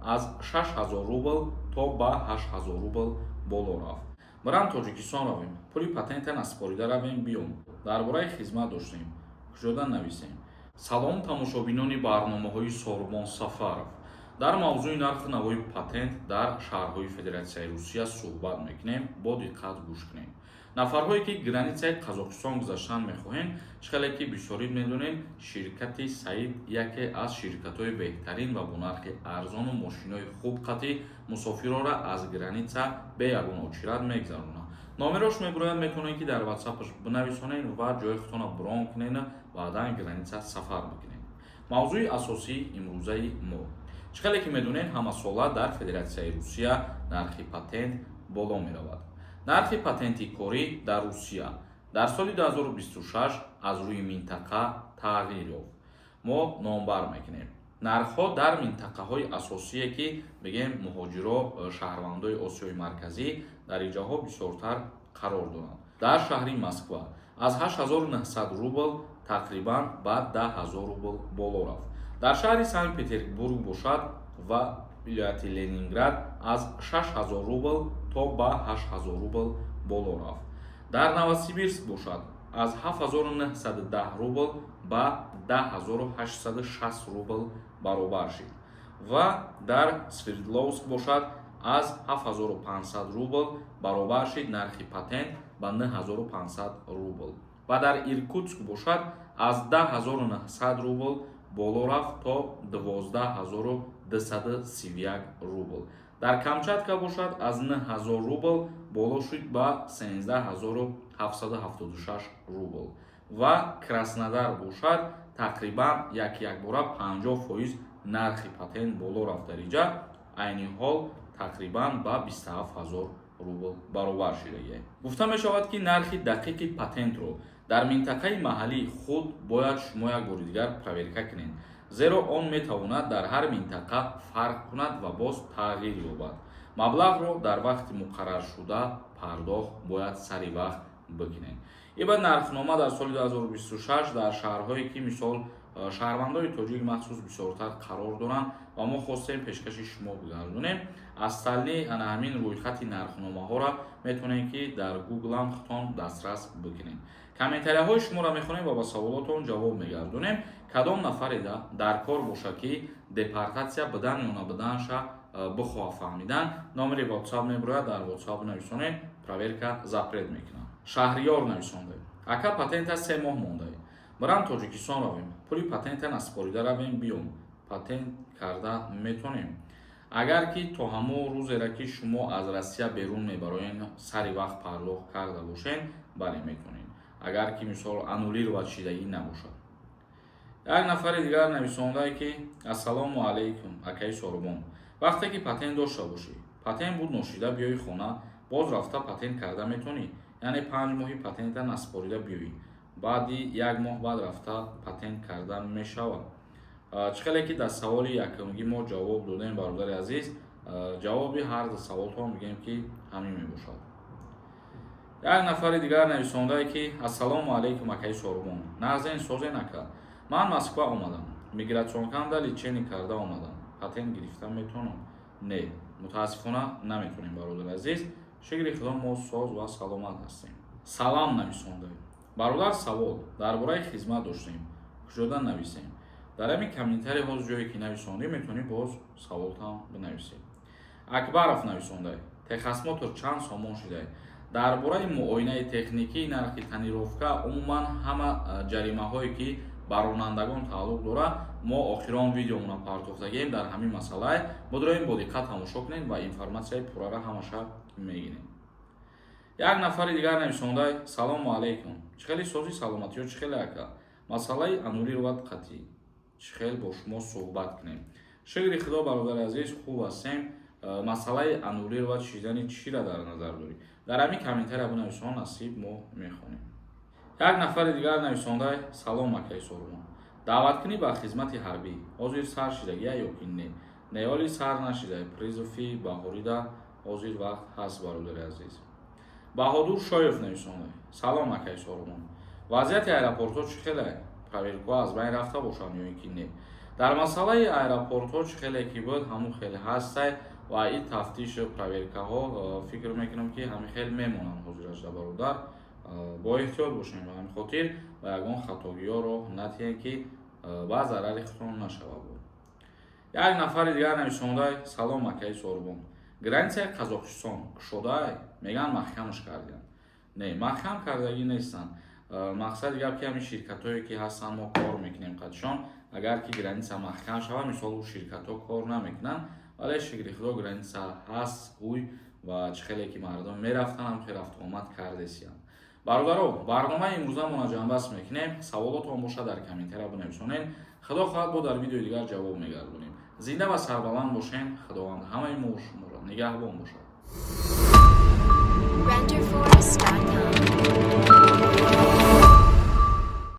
аз 6000 рубл то ба 8000 рубл боло рафт. Барам Тоҷикистон равем, пули патента наспорида равем биём. Дар бораи хизмат доштем. Куҷода нависем. Салом тамошобинони барномаҳои Сормон Сафаров. дар мавзӯи нарху навои патент дар шаҳрҳои Федератсияи Русия суҳбат мекунем. Бо диққат гӯш кунем. нафарҳое ки границаи Қазоқистон гузаштан мехоҳем, чихеле ки бисёрӣ медонем, ширкати Саид яке аз ширкатҳои беҳтарин ва бо нархи арзону мошинои хуб қатӣ мусофирора аз граница бе ягон очират мегзаронад. номерош мебурояд метавонед ки дар ватсапаш бинависонед ва ҷои худтонро брон кунед, баъдан граница сафар бикунед. мавзӯи асосии имрӯзаи мо. чихеле ки медонед, ҳамасола дар Федератсияи Русия нархи патент боло меравад. нархи патенти корӣ дар Русия дар соли 2026 аз рӯи минтақа тағйир ёфт. мо номбар мекунем. нархҳо дар минтақаҳои асосие ки бигем муҳоҷиро шаҳрвандои Осиёи марказӣ дар ин ҷаҳо бисёртар қарор доранд. дар шаҳри Москва аз 8900 рубл тақрибан ба 10000 рубл боло рафт. дар шаҳри Санкт-Петербург бошад ва вилояти Ленинград аз 6000 рубл то ба 8000 рубл боло рафт. дар Новосибирск бошад аз 7910 рубл ба 10860 рубл баробар шид ва дар Свердловск бошад аз 7500 рубл баробар шид нархи патент ба 9500 рубл ва дар Иркутск бошад аз 10900 рубл боло рафт то 12231 рубл. дар Камчатка бошад аз 9000 рубл боло шуд ба 13776 рубл ва Краснодар бошад тақрибан якбора 50% нархи патент боло рафт. дар инҷа айни ҳол тақрибан ба 27000 рубл баробар шидагӣ. гуфта мешавад ки нархи дақиқи патентро дар минтақаи маҳаллии худ бояд шумо як бори дигар проверка кунед, зеро он метавонад дар ҳар минтақа фарқ кунад ва боз тағйир ёбад. маблағро дар вақти муқарраршуда пардохт бояд сари вақт бикунед. ибад нархнома дар соли 2026 дар шаҳрҳое ки мисол шаҳрвандои тоҷик махсус бисёртар қарор доранд ва мо хостем пешкаши шумо бигардонем. аз тални ана ҳамин рӯйхати нархномаҳоро метавонем ки дар Google ам худтон дастрас бикунем. комментарияҳои шуморо мехонем ва ба саволотон ҷавоб мегардонем. кадом нафаре дар кор бошад ки депортатсия бидан ё набиданша бихоҳад фаҳмидан, номери WhatsApp мебурояд, дар WhatsApp нависонед, проверка запрет мекунад. шаҳриёр нависонда. ака патента 3 моҳ мондаи. барам Тоҷикистон равем, пули патента наспорида равем биём. патент карда метонем. агар ки то ҳамон рӯзеро ки шумо аз Россия берун мебароед сари вақт пардохт карда бошед, бале метонед. агар ки мисол аннулировать шидагӣ набошад. як нафари дигар нависондае ки ассалому алайкум акаи Сормон. вақте ки патент дошта бошӣ, патент буд ношида биёи хона, боз рафта патент карда метонӣ, яъне 5 моҳи патента наспорида биёӣ, баъди 1 моҳ баъд рафта патент карда мешавад. чихеле ки дар саволи якумгӣ мо ҷавоб додем, бародари азиз, ҷавоби ҳар ду саволтон мегӯем ки ҳамин мебошад. як нафари дигар нависондае ки ассалому алайкум акаи Сормон. нағзен созен ака, ман Москва омадам, мигратсионкамда личени карда омадам, патент гирифта метавонам? Не, мутаассифона наметавонем бародари азиз. шукри худо мо соз ва саломат ҳастем. салам нависонда. бародар савол дар бораи хизмат доштем. куҷода нависем? дар ҳамин комментария ҳоз ҷое ки нависондӣ метавонӣ боз саволтам бинависед. акбаров нависонда. техосмотр чанд сомон шидаи. дар бораи муоинаи техникии нархи танировка умуман ҳама ҷаримаҳое ки ба ронандагон тааллуқ дорад, мо охирон видеомона партофтагем дар ҳамин масъала. бодроем бо диққат тамошо кунед ва информатсияи пуррара ҳамаша мегирем. як нафари дигар нависонда. салому алайкум, чихели сози саломатиё чихеле ака, масъалаи аннулировать қатъӣ чихел бо шумо суҳбат кунем. шукри худо бародари азиз хуб ҳастем. масъалаи аннулировать шидани чиро дар назар дорӣ? дар ҳамин комментария бинависон, насиб мо мехонем. як нафари дигар нависонда. салом акаи Сормон, даъваткунӣ ба хизмати ҳарбӣ ҳозир сар шидагия ё ки не? Не оли сар нашидаи призофи баҳорида ҳозир вақт ҳаст бародари азиз. баҳодур шоев нависонда. салом акаи Сормон, вазъияти аэропортҳо чӣ хеле? проверкаҳо аз байн рафта бошанд ё ин ки не? дар масъалаи аэропортҳо чӣ хеле ки буд ҳамун хеле ҳастай ва ин тафтишу проверкаҳо фикр мекунам ки ҳамин хел мемонанд ҳозир ажда бародар. Бо эҳтиёт бошем ба ҳамин хотир ва ягон хатогиёро натиҳем ки ба зарари худтон нашавад. Як нафари дигар нависондай: салом акаи Сорбон. Границаи Қазоқистон кушодай? Меган маҳкамаш карданд. Не, маҳкам кардагӣ нестанд. Мақсади гап ки ҳамин ширкатҳое ки ҳастанд мо кор мекунем қадшон. Агар ки граница маҳкам шавад, мисол ширкатҳо кор намекунанд, вале шукри Худо граница ҳаст, гӯй ва чӣ хеле ки мардум мерафтанд ҳам хел рафтуомад кардесиянд. Бародаро, барномаи имрӯзамона ҷамъбаст мекунем. Саволотон бошад дар комментария бинависонед. Худо хоҳад бо дар видеои дигар ҷавоб мегардонем. Зинда ва сарбаланд бошен. Худованд ҳамаи мо шуморо нигаҳбон бошад.